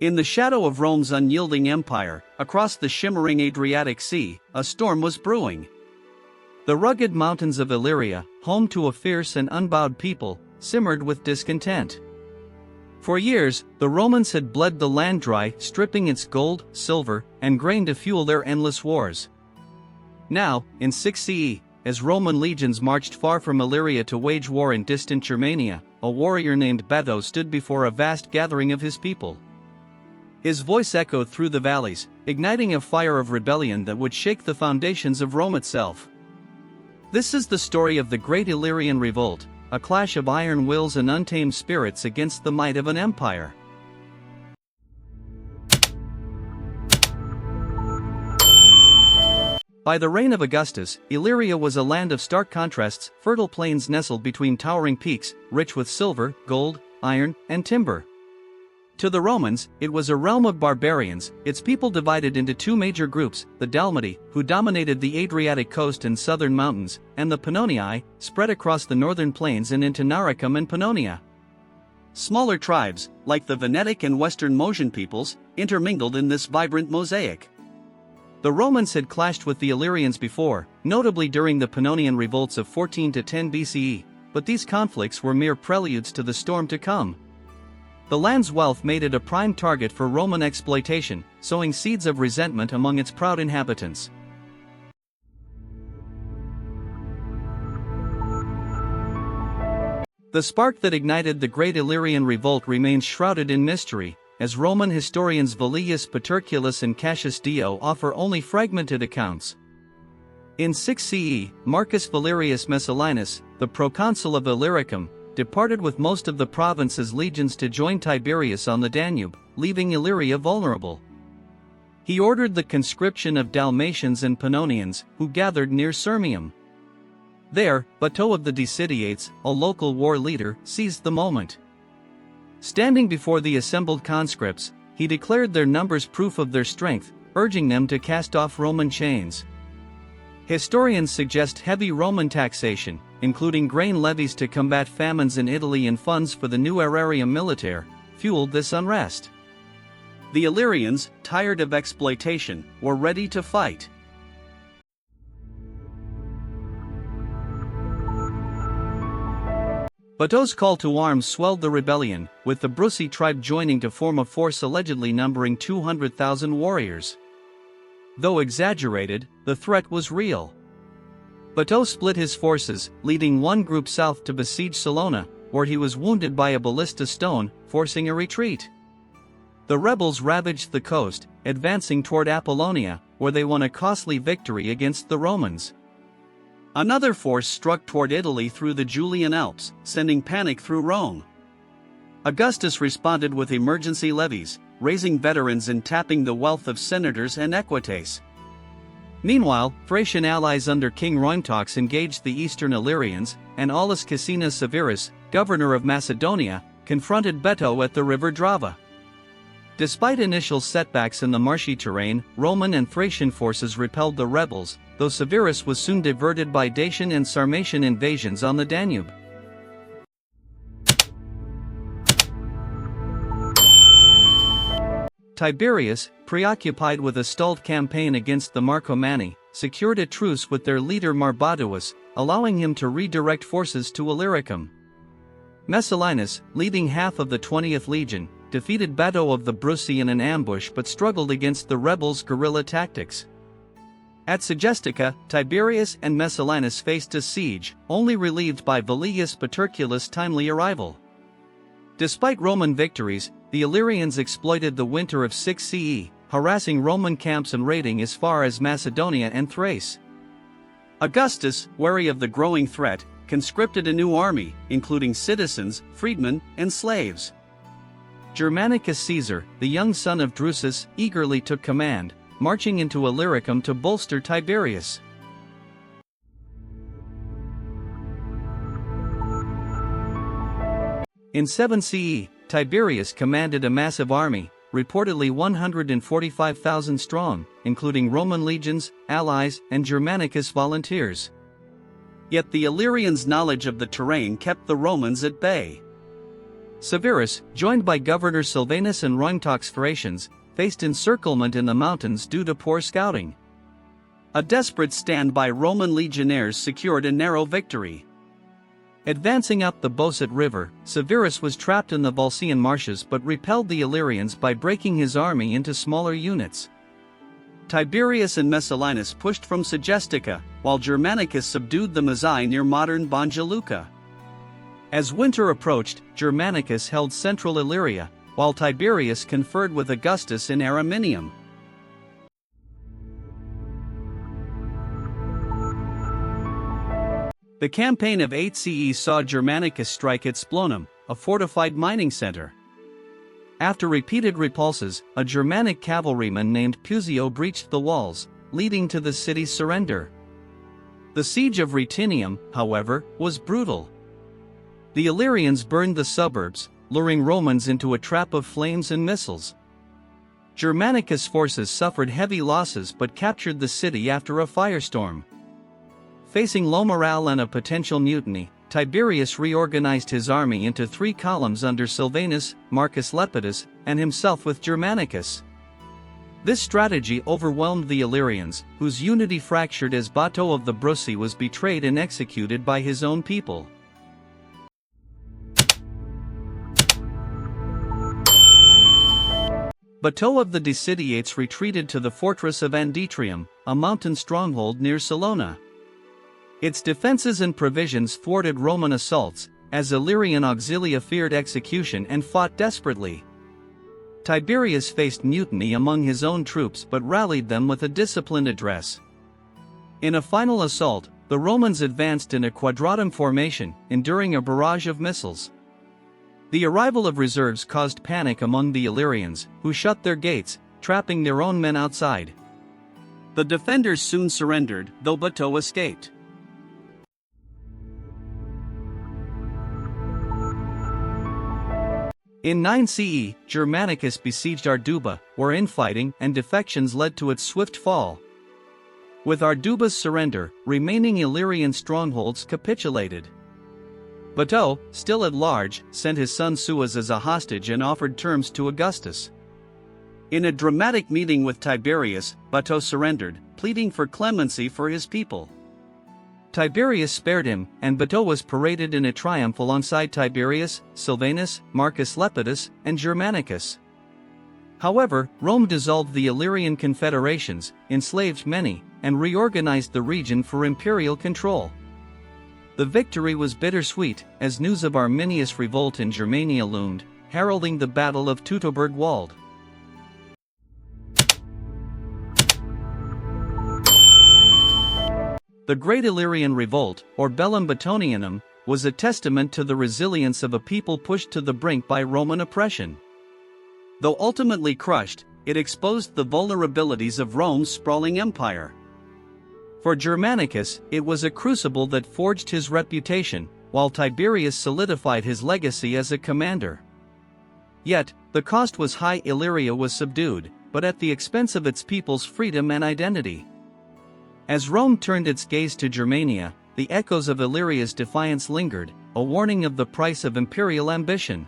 In the shadow of Rome's unyielding empire, across the shimmering Adriatic Sea, a storm was brewing. The rugged mountains of Illyria, home to a fierce and unbowed people, simmered with discontent. For years, the Romans had bled the land dry, stripping its gold, silver, and grain to fuel their endless wars. Now, in 6 CE, as Roman legions marched far from Illyria to wage war in distant Germania, a warrior named Bato stood before a vast gathering of his people. His voice echoed through the valleys, igniting a fire of rebellion that would shake the foundations of Rome itself. This is the story of the Great Illyrian Revolt, a clash of iron wills and untamed spirits against the might of an empire. By the reign of Augustus, Illyria was a land of stark contrasts, fertile plains nestled between towering peaks, rich with silver, gold, iron, and timber. To the Romans, it was a realm of barbarians, its people divided into two major groups, the Dalmatae, who dominated the Adriatic coast and southern mountains, and the Pannonii, spread across the northern plains and into Noricum and Pannonia. Smaller tribes, like the Venetic and Western Moesian peoples, intermingled in this vibrant mosaic. The Romans had clashed with the Illyrians before, notably during the Pannonian revolts of 14 to 10 BCE, but these conflicts were mere preludes to the storm to come. The land's wealth made it a prime target for Roman exploitation, sowing seeds of resentment among its proud inhabitants. The spark that ignited the Great Illyrian Revolt remains shrouded in mystery, as Roman historians Valerius Paterculus and Cassius Dio offer only fragmented accounts. In 6 CE, Marcus Valerius Messallinus, the proconsul of Illyricum, departed with most of the province's legions to join Tiberius on the Danube, leaving Illyria vulnerable. He ordered the conscription of Dalmatians and Pannonians, who gathered near Sirmium. There, Bato of the Daesidiates, a local war leader, seized the moment. Standing before the assembled conscripts, he declared their numbers proof of their strength, urging them to cast off Roman chains. Historians suggest heavy Roman taxation, including grain levies to combat famines in Italy and funds for the new aerarium militare, fueled this unrest. The Illyrians, tired of exploitation, were ready to fight. Bato's call to arms swelled the rebellion, with the Brussi tribe joining to form a force allegedly numbering 200,000 warriors. Though exaggerated, the threat was real. Bato split his forces, leading one group south to besiege Salona, where he was wounded by a ballista stone, forcing a retreat. The rebels ravaged the coast, advancing toward Apollonia, where they won a costly victory against the Romans. Another force struck toward Italy through the Julian Alps, sending panic through Rome. Augustus responded with emergency levies, raising veterans and tapping the wealth of senators and equites. Meanwhile, Thracian allies under King Rhointox engaged the eastern Illyrians, and Aulus Caecina Severus, governor of Macedonia, confronted Bato at the river Drava. Despite initial setbacks in the marshy terrain, Roman and Thracian forces repelled the rebels, though Severus was soon diverted by Dacian and Sarmatian invasions on the Danube. Tiberius, preoccupied with a stalled campaign against the Marcomanni, secured a truce with their leader Marbodus, allowing him to redirect forces to Illyricum. Messallinus, leading half of the 20th Legion, defeated Bato of the Brussi in an ambush but struggled against the rebels' guerrilla tactics. At Segestica, Tiberius and Messallinus faced a siege, only relieved by Valerius Paterculus' timely arrival. Despite Roman victories, the Illyrians exploited the winter of 6 CE, harassing Roman camps and raiding as far as Macedonia and Thrace. Augustus, wary of the growing threat, conscripted a new army, including citizens, freedmen, and slaves. Germanicus Caesar, the young son of Drusus, eagerly took command, marching into Illyricum to bolster Tiberius. In 7 CE, Tiberius commanded a massive army, reportedly 145,000 strong, including Roman legions, allies, and Germanicus volunteers. Yet the Illyrians' knowledge of the terrain kept the Romans at bay. Severus, joined by Governor Silvanus and Rhymtox Thracians, faced encirclement in the mountains due to poor scouting. A desperate stand by Roman legionnaires secured a narrow victory. Advancing up the Bosat River, Severus was trapped in the Volscian marshes but repelled the Illyrians by breaking his army into smaller units. Tiberius and Messallinus pushed from Segestica, while Germanicus subdued the Mazzai near modern Banja Luka. As winter approached, Germanicus held central Illyria, while Tiberius conferred with Augustus in Araminium. The campaign of 8 CE saw Germanicus strike at Splonum, a fortified mining center. After repeated repulses, a Germanic cavalryman named Pusio breached the walls, leading to the city's surrender. The siege of Rhetinium, however, was brutal. The Illyrians burned the suburbs, luring Romans into a trap of flames and missiles. Germanicus' forces suffered heavy losses but captured the city after a firestorm. Facing low morale and a potential mutiny, Tiberius reorganized his army into 3 columns under Silvanus, Marcus Lepidus, and himself with Germanicus. This strategy overwhelmed the Illyrians, whose unity fractured as Bato of the Brussi was betrayed and executed by his own people. Bato of the Daesidiates retreated to the fortress of Andetrium, a mountain stronghold near Salona. Its defenses and provisions thwarted Roman assaults, as Illyrian auxilia feared execution and fought desperately. Tiberius faced mutiny among his own troops but rallied them with a disciplined address. In a final assault, the Romans advanced in a quadratum formation, enduring a barrage of missiles. The arrival of reserves caused panic among the Illyrians, who shut their gates, trapping their own men outside. The defenders soon surrendered, though Bato escaped. In 9 CE, Germanicus besieged Arduba, where infighting and defections led to its swift fall. With Arduba's surrender, remaining Illyrian strongholds capitulated. Bato, still at large, sent his son Suas as a hostage and offered terms to Augustus. In a dramatic meeting with Tiberius, Bato surrendered, pleading for clemency for his people. Tiberius spared him, and Bato was paraded in a triumph alongside Tiberius, Silvanus, Marcus Lepidus, and Germanicus. However, Rome dissolved the Illyrian confederations, enslaved many, and reorganized the region for imperial control. The victory was bittersweet, as news of Arminius' revolt in Germania loomed, heralding the Battle of Teutoburg-Wald. The Great Illyrian Revolt, or Bellum Batonianum, was a testament to the resilience of a people pushed to the brink by Roman oppression. Though ultimately crushed, it exposed the vulnerabilities of Rome's sprawling empire. For Germanicus, it was a crucible that forged his reputation, while Tiberius solidified his legacy as a commander. Yet, the cost was high. Illyria was subdued, but at the expense of its people's freedom and identity. As Rome turned its gaze to Germania, the echoes of Illyria's defiance lingered, a warning of the price of imperial ambition.